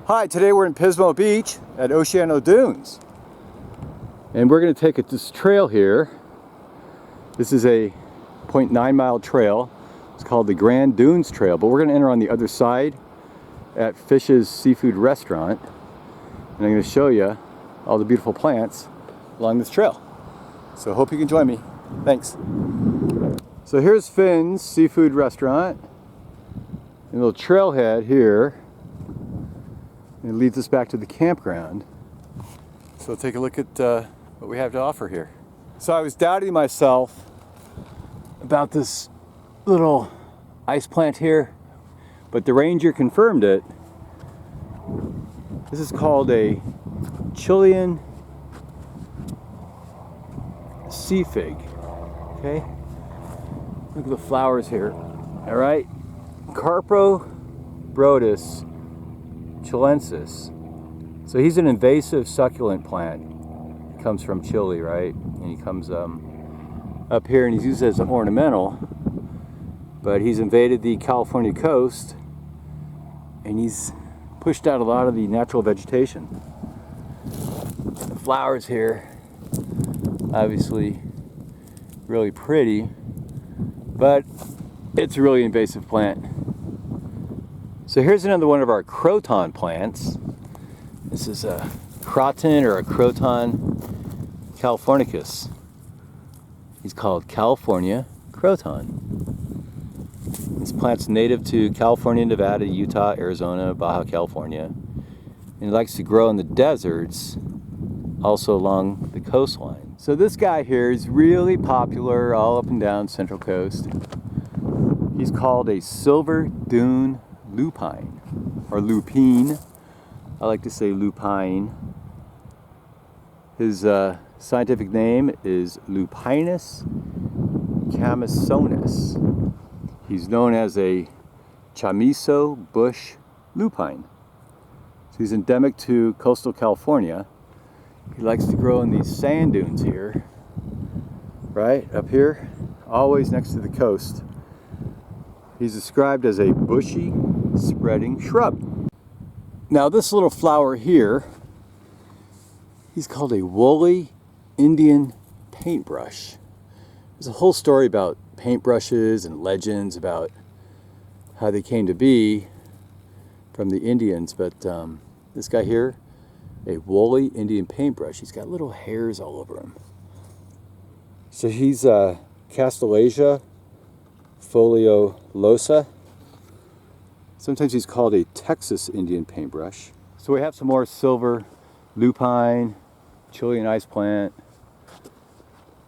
Hi, today we're in Pismo Beach at Oceano Dunes. And we're going to take this trail here. This is a 0.9 mile trail. It's called the Grand Dunes Trail, but we're going to enter on the other side at Fish's Seafood Restaurant. And I'm going to show you all the beautiful plants along this trail. So hope you can join me. Thanks. So here's Finn's Seafood Restaurant. A little trailhead here. And it leads us back to the campground. So take a look at what we have to offer here. So I was doubting myself about this little ice plant here, but the ranger confirmed it. This is called a Chilean Sea Fig. Okay? Look at the flowers here. All right? Carpobrodus chilensis. So he's an invasive succulent plant. He comes from Chile, right? And he comes up here and he's used as an ornamental, but he's invaded the California coast and he's pushed out a lot of the natural vegetation. The flowers here, obviously really pretty, but it's a really invasive plant. So here's another one of our Croton plants. This is a Croton or a Croton Californicus. He's called California Croton. This plant's native to California, Nevada, Utah, Arizona, Baja California. And it likes to grow in the deserts, also along the coastline. So this guy here is really popular all up and down Central Coast. He's called a silver dune lupine, or lupine. I like to say lupine. His scientific name is Lupinus camisonus. He's known as a chamiso bush lupine. So he's endemic to coastal California. He likes to grow in these sand dunes here, right up here, always next to the coast. He's described as a bushy, spreading shrub. Now this little flower here, he's called a woolly Indian paintbrush. There's a whole story about paintbrushes and legends about how they came to be from the Indians, but this guy here, a woolly Indian paintbrush, he's got little hairs all over him. So he's Castellacea foliolosa. Sometimes he's called a Texas Indian paintbrush. So we have some more silver lupine, Chilean ice plant.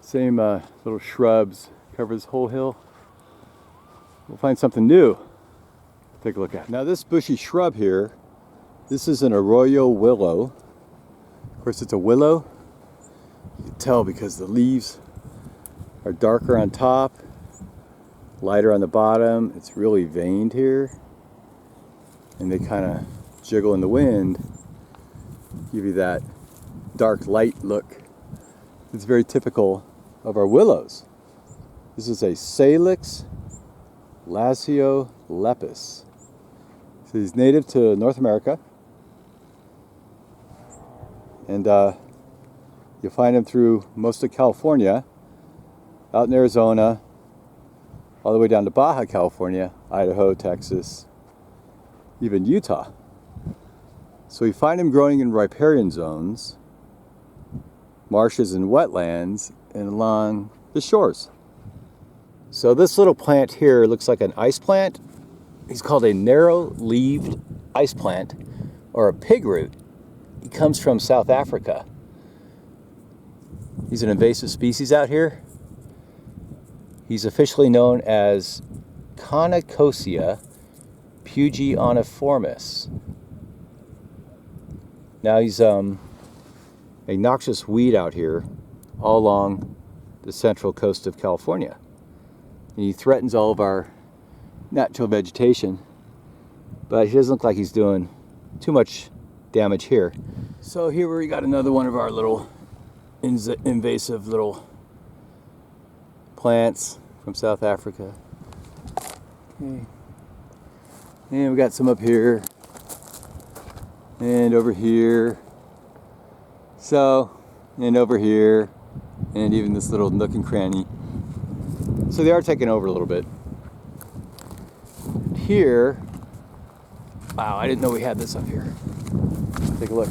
Same little shrubs cover this whole hill. We'll find something new to take a look at. Now this bushy shrub here, this is an arroyo willow. Of course it's a willow. You can tell because the leaves are darker on top, lighter on the bottom. It's really veined here. And they kind of jiggle in the wind, give you that dark light look. It's very typical of our willows. This is a Salix lanceolepis. So he's native to North America. And you'll find him through most of California, out in Arizona, all the way down to Baja California, Idaho, Texas, even Utah. So we find him growing in riparian zones, marshes and wetlands, and along the shores. So this little plant here looks like an ice plant. He's called a narrow-leaved ice plant, or a pig root. He comes from South Africa. He's an invasive species out here. He's officially known as Conicosia pugioniformis. Now he's a noxious weed out here all along the central coast of California. And he threatens all of our natural vegetation, but he doesn't look like he's doing too much damage here. So here we got another one of our little invasive little plants from South Africa. Okay. And we got some up here. and over here. So, and over here, and even this little nook and cranny. So they are taking over a little bit. Here, wow, I didn't know we had this up here. Take a look.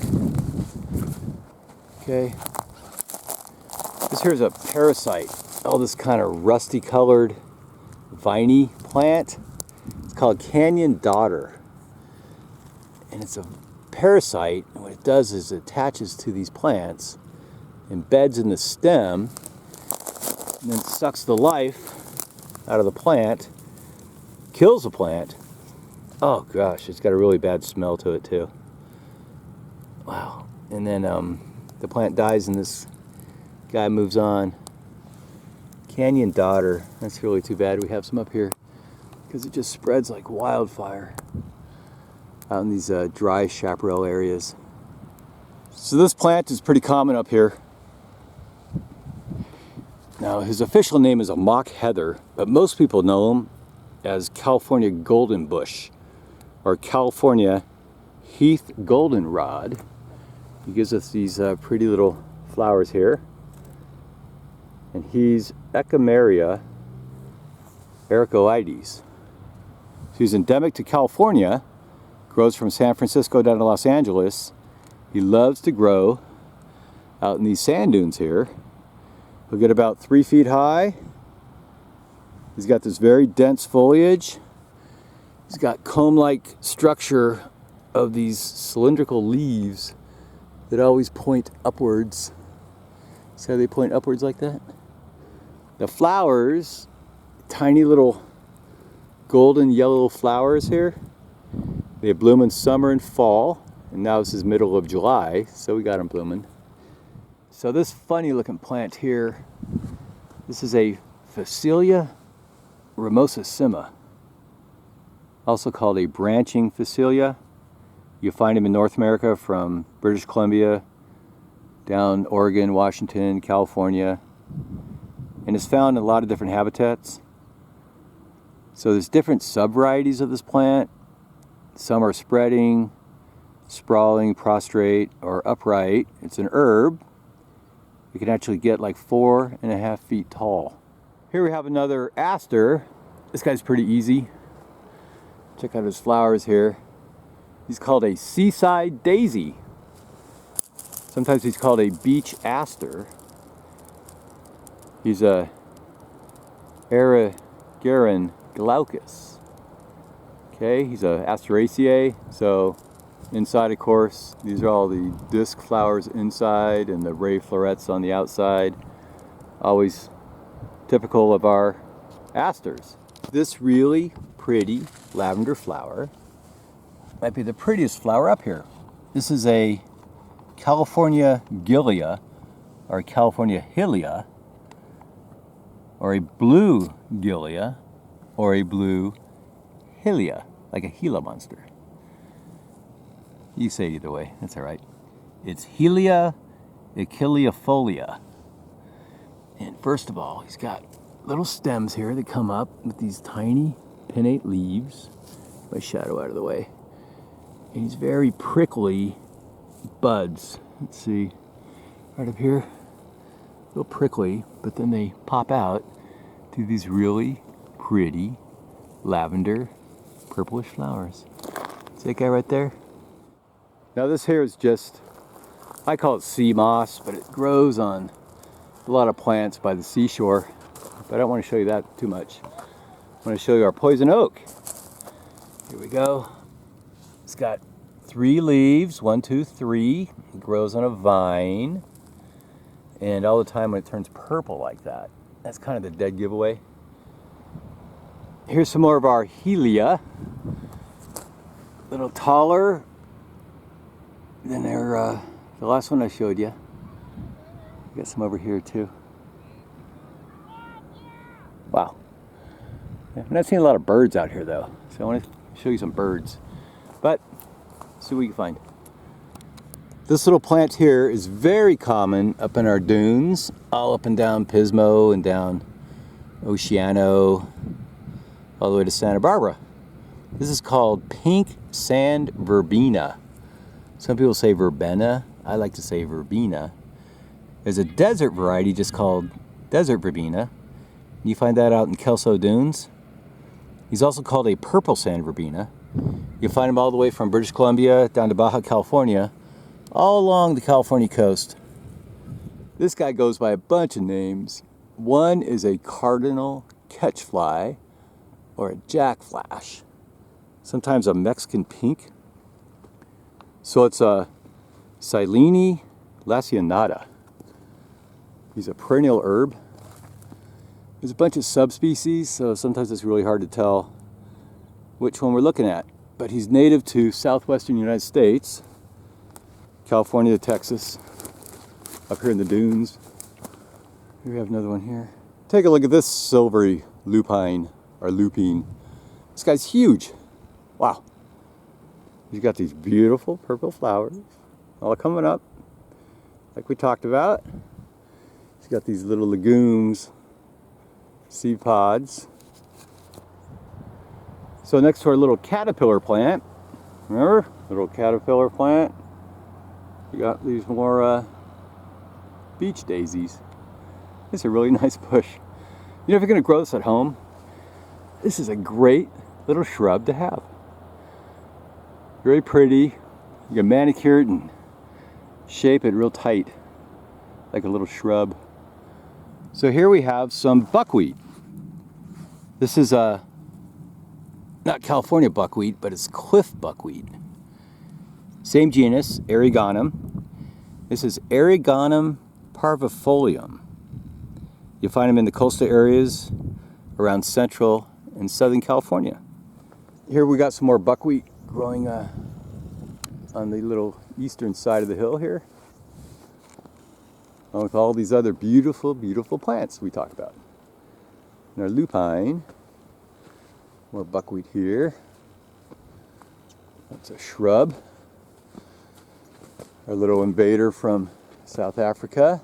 Okay. This here is a parasite. All this kind of rusty colored, viney plant. It's called Canyon Dodder. And it's a parasite, and what it does is it attaches to these plants, embeds in the stem, and then sucks the life out of the plant, kills the plant. Oh gosh, it's got a really bad smell to it too. Wow. And then the plant dies and this guy moves on. Canyon Dodder. That's really too bad. We have some up here because it just spreads like wildfire out in these dry chaparral areas. So this plant is pretty common up here. Now his official name is a mock heather, but most people know him as California golden bush or California heath goldenrod. He gives us these pretty little flowers here. And he's Echemeria ericoides. So he's endemic to California, grows from San Francisco down to Los Angeles. He loves to grow out in these sand dunes here. He'll get about 3 feet high. He's got this very dense foliage. He's got comb-like structure of these cylindrical leaves that always point upwards. See how they point upwards like that? The flowers, tiny little golden yellow flowers here. They bloom in summer and fall, and now this is middle of July, so we got them blooming. So this funny looking plant here, this is a Facilia ramosissima, also called a branching Facilia. You find them in North America from British Columbia down Oregon, Washington, California, and it's found in a lot of different habitats. So there's different subvarieties of this plant. Some are spreading, sprawling, prostrate, or upright. It's an herb. You can actually get like 4.5 feet tall. Here we have another aster. This guy's pretty easy. Check out his flowers here. He's called a seaside daisy. Sometimes he's called a beach aster. He's a Arigonum Glaucus. Okay, he's a Asteraceae. So inside, of course, these are all the disc flowers inside and the ray florets on the outside. Always typical of our asters. This really pretty lavender flower might be the prettiest flower up here. This is a California Gilia, or California Helia, or a blue Gilia, or a blue Helia, like a Gila monster. You say it either way, that's all right. It's Helia Achilleafolia. And first of all, he's got little stems here that come up with these tiny pinnate leaves. My shadow out of the way. And he's very prickly buds. Let's see, right up here, a little prickly, but then they pop out to these really pretty lavender purplish flowers. See that guy right there? Now this here is just, I call it sea moss, but it grows on a lot of plants by the seashore. But I don't want to show you that too much. I want to show you our poison oak. Here we go. It's got 3 leaves, 1, 2, 3. It grows on a vine. And all the time when it turns purple like that, that's kind of the dead giveaway. Here's some more of our Helia. A little taller than the last one I showed you. Got some over here too. Wow. I'm not seeing a lot of birds out here though, so I want to show you some birds. But see what you can find. This little plant here is very common up in our dunes, all up and down Pismo and down Oceano, all the way to Santa Barbara. This is called pink sand verbena. Some people say verbena. I like to say verbena. There's a desert variety just called desert verbena. You find that out in Oceano Dunes. He's also called a purple sand verbena. You'll find him all the way from British Columbia down to Baja California, all along the California coast. This guy goes by a bunch of names. One is a cardinal catchfly or a jackflash. Sometimes a Mexican pink. So it's a Silene laccionata. He's a perennial herb. There's a bunch of subspecies, so sometimes it's really hard to tell which one we're looking at. But he's native to southwestern United States, California to Texas, up here in the dunes. Here we have another one here. Take a look at this silvery lupine, or lupine. This guy's huge. Wow. He's got these beautiful purple flowers, all coming up, like we talked about. He's got these little legumes, seed pods. So next to our little caterpillar plant, remember? Little caterpillar plant. We got these more beach daisies. This is a really nice bush. You know, if you're going to grow this at home, this is a great little shrub to have. Very pretty. You can manicure it and shape it real tight, like a little shrub. So here we have some buckwheat. This is not California buckwheat, but it's cliff buckwheat. Same genus, Arigonum. This is Arigonum Parvifolium. You'll find them in the coastal areas around central and southern California. Here we got some more buckwheat growing on the little eastern side of the hill here, along with all these other beautiful, beautiful plants we talked about. And our lupine, more buckwheat here. That's a shrub. Our little invader from South Africa.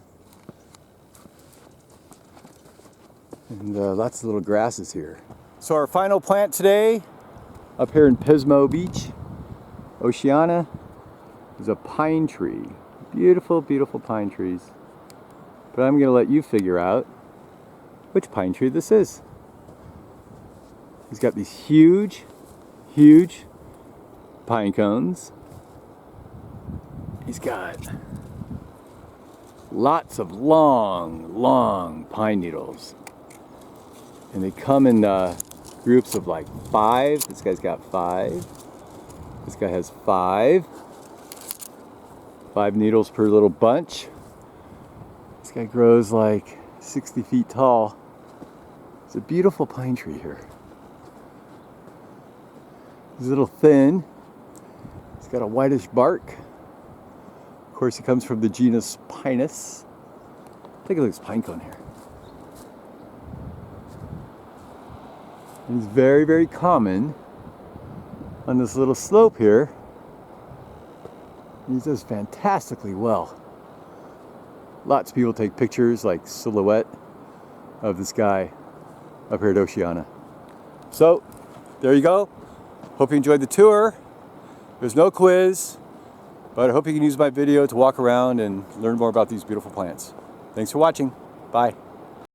And lots of little grasses here. So our final plant today, up here in Pismo Beach, Oceana, is a pine tree. Beautiful, beautiful pine trees. But I'm going to let you figure out which pine tree this is. He's got these huge, huge pine cones. He's got lots of long, long pine needles. And they come in groups of like 5. This guy's got 5. This guy has 5. 5 needles per little bunch. This guy grows like 60 feet tall. It's a beautiful pine tree here. He's a little thin. He's got a whitish bark. Of course, he comes from the genus Pinus. Take a look at this pine cone here. And he's very, very common on this little slope here. He does fantastically well. Lots of people take pictures like silhouette of this guy up here at Oceana. So, there you go. Hope you enjoyed the tour. There's no quiz, but I hope you can use my video to walk around and learn more about these beautiful plants. Thanks for watching. Bye.